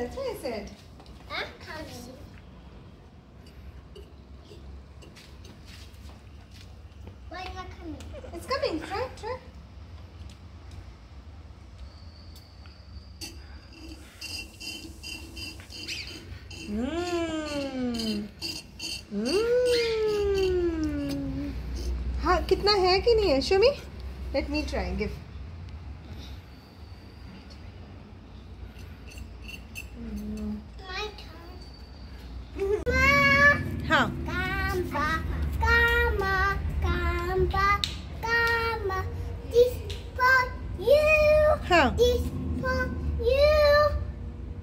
That's what I said. I'm coming. Why am I coming? It's coming. Try. हाँ, कितना है कि नहीं है? Show me. Let me try. Give. My turn. हाँ. Gamma. This for you. हाँ. This for you.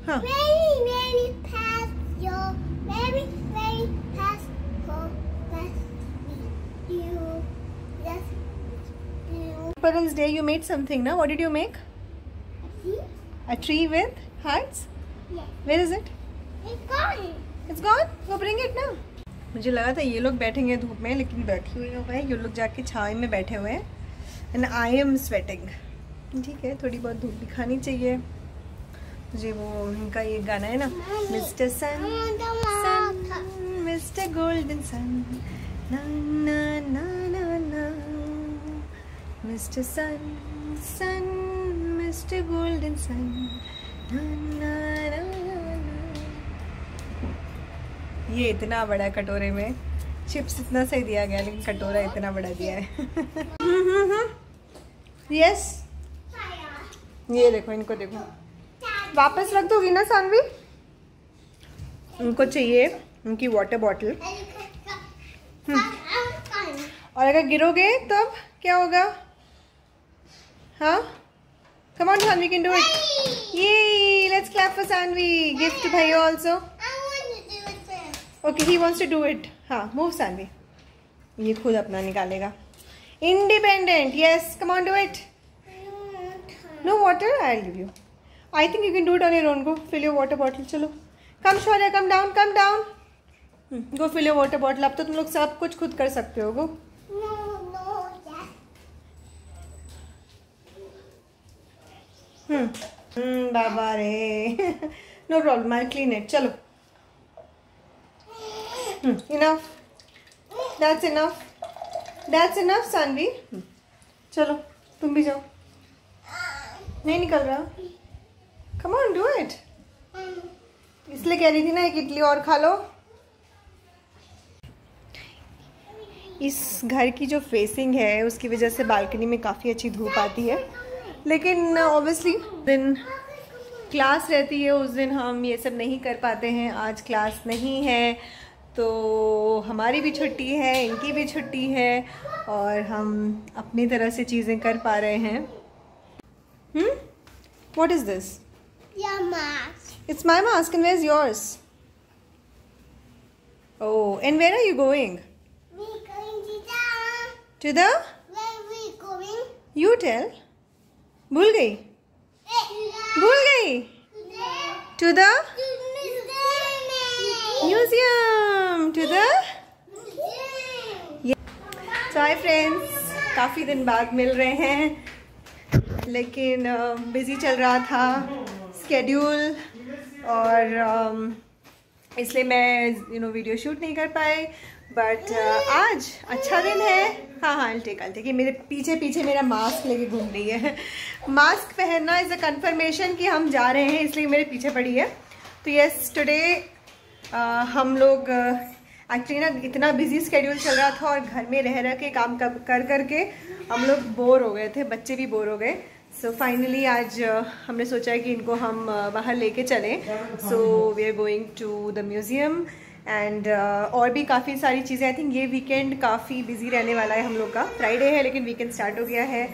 हाँ. Very past your very past for that's you. That's you. Parents' Day, you made something, na? What did you make? See? A tree with hearts? Yes. Where is it? It's gone. It's gone. Go bring it now. मुझे लगा था ये लोग बैठेंगे धूप में, लेकिन बैठी हुई है। ये लोग जाके छाँव में बैठे हुए हैं। And I am sweating. ठीक है, थोड़ी बहुत धूप दिखानी चाहिए मुझे। वो उनका ये गाना है ना, मिस्टर सन मिस्टर गोल्डन सन ना ना ना ना ना, मिस्टर सन मिस्टर गोल्डन सन ना ना ना ना। ये इतना बड़ा कटोरे में चिप्स इतना सही दिया गया, लेकिन कटोरा इतना बड़ा दिया है। यस, ये देखो, इनको देखो। वापस रख दोगी ना सानवी? उनको चाहिए उनकी वाटर बॉटल। और अगर गिरोगे तब क्या होगा? हाँ, come on Sanvi, can do it. ये let's clap for Sanvi. Gift भैया also. Okay, he wants to do it. हाँ, मूव सानवी। ये खुद अपना निकालेगा। Independent. Yes, come on, do it. No water, I will give you. I think you can do it on your own. Go fill your water bottle. चलो, come Shaurya, come down. Go fill your water bottle. अब तो तुम लोग सब कुछ खुद कर सकते हो। गो। बाबा रे। No problem, I clean it. चलो, enough. That's enough Saanvi. चलो, तुम भी जाओ। नहीं निकल रहा। Come on, do it. इसलिए कह रही थी ना, एक इडली और खा लो। इस घर की जो फेसिंग है उसकी वजह से बालकनी में काफ़ी अच्छी धूप आती है, लेकिन ऑब्वियसली दिन क्लास रहती है, उस दिन हम ये सब नहीं कर पाते हैं। आज क्लास नहीं है तो हमारी भी छुट्टी है, इनकी भी छुट्टी है, और हम अपनी तरह से चीज़ें कर पा रहे हैं। What is this? Your mask. It's my mask, and where's yours? Oh, and where are you going? We're going To the? Where we going? You tell. भूल गई? भूल गई? To the museum. To the? So hi friends, काफ़ी दिन बाद मिल रहे हैं, लेकिन बिज़ी चल रहा था स्केड्यूल, और इसलिए मैं वीडियो शूट नहीं कर पाई। बट आज अच्छा दिन है। हाँ, ठीक है। मेरे पीछे मेरा मास्क लेके घूम रही है। मास्क पहनना इज़ अ कन्फर्मेशन कि हम जा रहे हैं, इसलिए मेरे पीछे पड़ी है। तो यस, टुडे हम लोग एक्चुअली ना इतना बिजी स्केड्यूल चल रहा था, और घर में रह के काम कर के हम लोग बोर हो गए थे, बच्चे भी बोर हो गए। सो फाइनली आज हमने सोचा है कि इनको हम बाहर लेके चलें। So we are going to the museum, and और भी काफ़ी सारी चीज़ें। आई थिंक ये वीकेंड काफ़ी बिजी रहने वाला है हम लोग का। फ्राइडे है, लेकिन वीकेंड स्टार्ट हो गया है।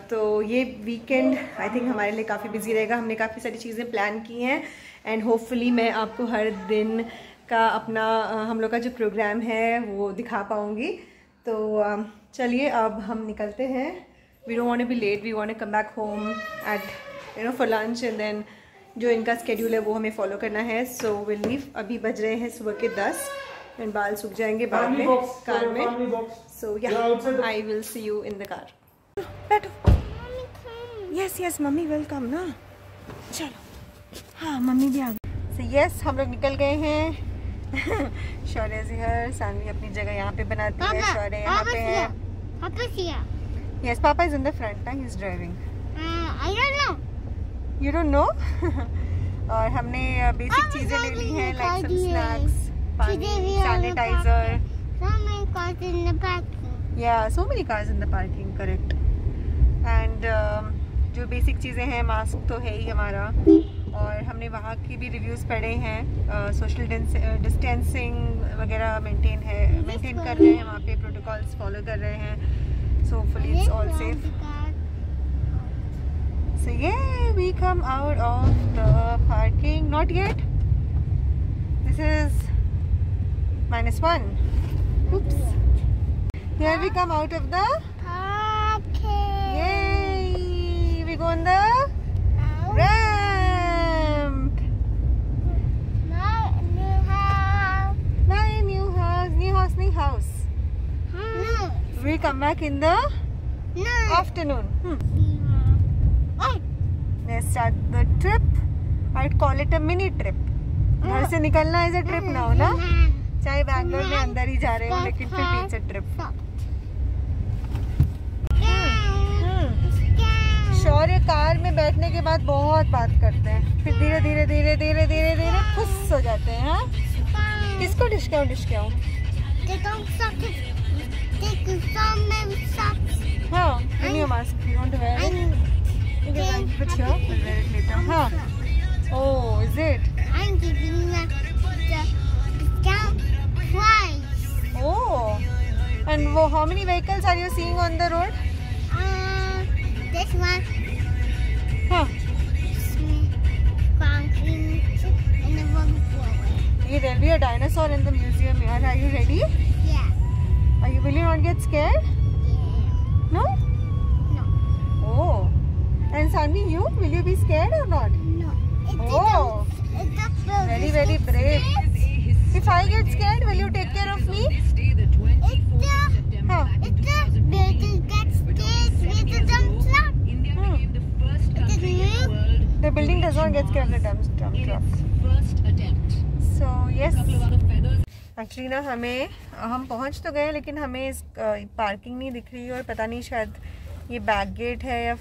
तो ये वीकेंड आई थिंक हमारे लिए काफ़ी बिजी रहेगा। हमने काफ़ी सारी चीज़ें प्लान की हैं, एंड होपफुली मैं आपको हर दिन का अपना हम लोग का जो प्रोग्राम है वो दिखा पाऊँगी। तो चलिए अब हम निकलते हैं। We don't want to be late, we want to come back home at for lunch, and then जो इनका स्केड्यूल है वो हमें फॉलो करना है। So will leave. अभी बज रहे हैं सुबह के 10, एंड बाल सूख जाएंगे बाद में कार में। सो या, I will see you in the car. बैठो। यस मम्मी वेलकम ना। चलो हाँ मम्मी भी आ गई। So yes, हम लोग निकल गए हैं। शौर्य ज़हर सानवी अपनी जगह यहाँ पे बनाती है, शौर्य यहाँ पे है। Yes, Papa is in the front, ना, he's driving. I don't know. You don't know? और हमने बेसिक चीजें ले ली हैं, like some snacks, पानी, sanitizer. So many cars in the parking. Yeah, so many cars in the parking, correct. And जो basic चीजें हैं, मास्क तो है ही हमारा, और हमने वहाँ की भी रिव्यूज़ पढ़े हैं। सोशल डिस्टेंसिंग वगैरह मेंटेन कर रहे हैं, वहाँ पे प्रोटोकॉल्स फॉलो कर रहे हैं। So hopefully it's all safe. So yeah, we come out of the parking. Not yet. This is -1. Oops. Here we come out of the Parking. Yay! We go on the ramp. My new house. My new house. New house. No. We come back in the No. afternoon. Let's start the trip. I'd call it a mini trip. घर से निकलना is a trip now, ना? चाहे बैंगलोर में अंदर ही जा रहे हो, लेकिन फिर भी it's a trip. Shaurya car में बैठने के बाद बहुत बात करते हैं, फिर धीरे धीरे धीरे धीरे धीरे धीरे खुश हो जाते हैं। हाँ, किसको डिस्काउंट? हाँ, bring your mask. You don't wear it. But here, we'll wear it later. Huh? Oh, is it? I'm giving the discount price. Oh. And how many vehicles are you seeing on the road? This one. Huh? Concrete and the one forward. Hey, there'll be a dinosaur in the museum here. Are you ready? Yeah. Will you not get scared? Yeah. No? No. Oh. And Sanvi, will you be scared or not? No. Oh. Very, very brave. If I get scared, will you take care of me? Huh? The building does not get scared of the dump truck. So yes. Actually ना हम पहुँच तो गए, लेकिन हमें इस parking नहीं दिख रही, और पता नहीं शायद ये बैक गेट है या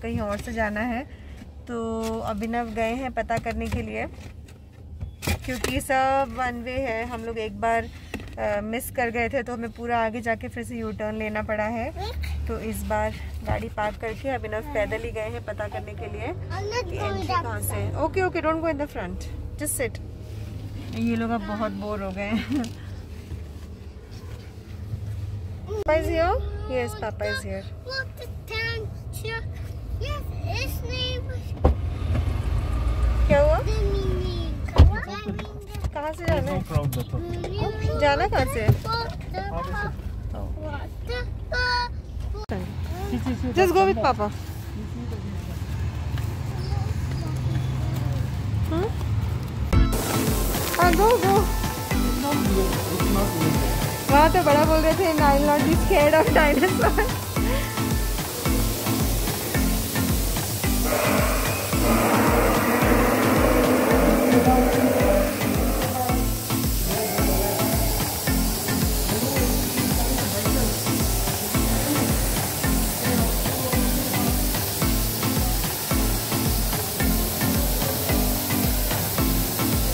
कहीं और से जाना है। तो अभिनव गए हैं पता करने के लिए, क्योंकि सब वन वे है। हम लोग एक बार मिस कर गए थे, तो हमें पूरा आगे जाके फिर से यू टर्न लेना पड़ा है। तो इस बार गाड़ी पार्क करके अभिनव पैदल ही गए हैं पता करने के लिए कि एंट्री कहाँ से है। Okay, don't go in the front, just sit. ये लोग अब बहुत बोर हो गए हैं। Papa is here? Yes, Papa is here. क्या हुआ? कहाँ से जाना है? जाना कहाँ से? Just go with Papa. Go. वहाँ तो बड़ा बोल रहे थे, I will not be scared of dinosaurs.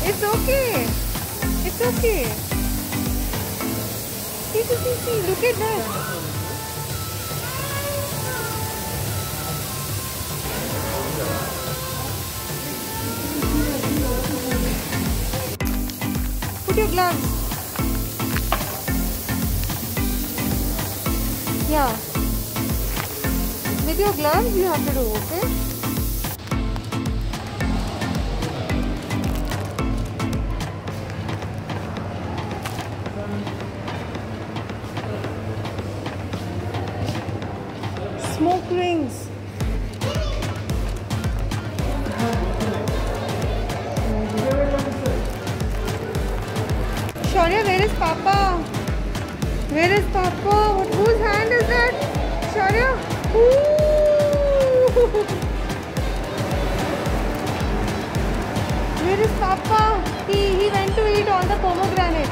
It's okay. See, look at that. Put your gloves. Yeah. With your gloves you have to do, okay? Smoke rings. Shaurya, where is Papa? Where is Papa? Whose hand is that? Shaurya? Ooh. Papa, he went to eat all the pomegranate.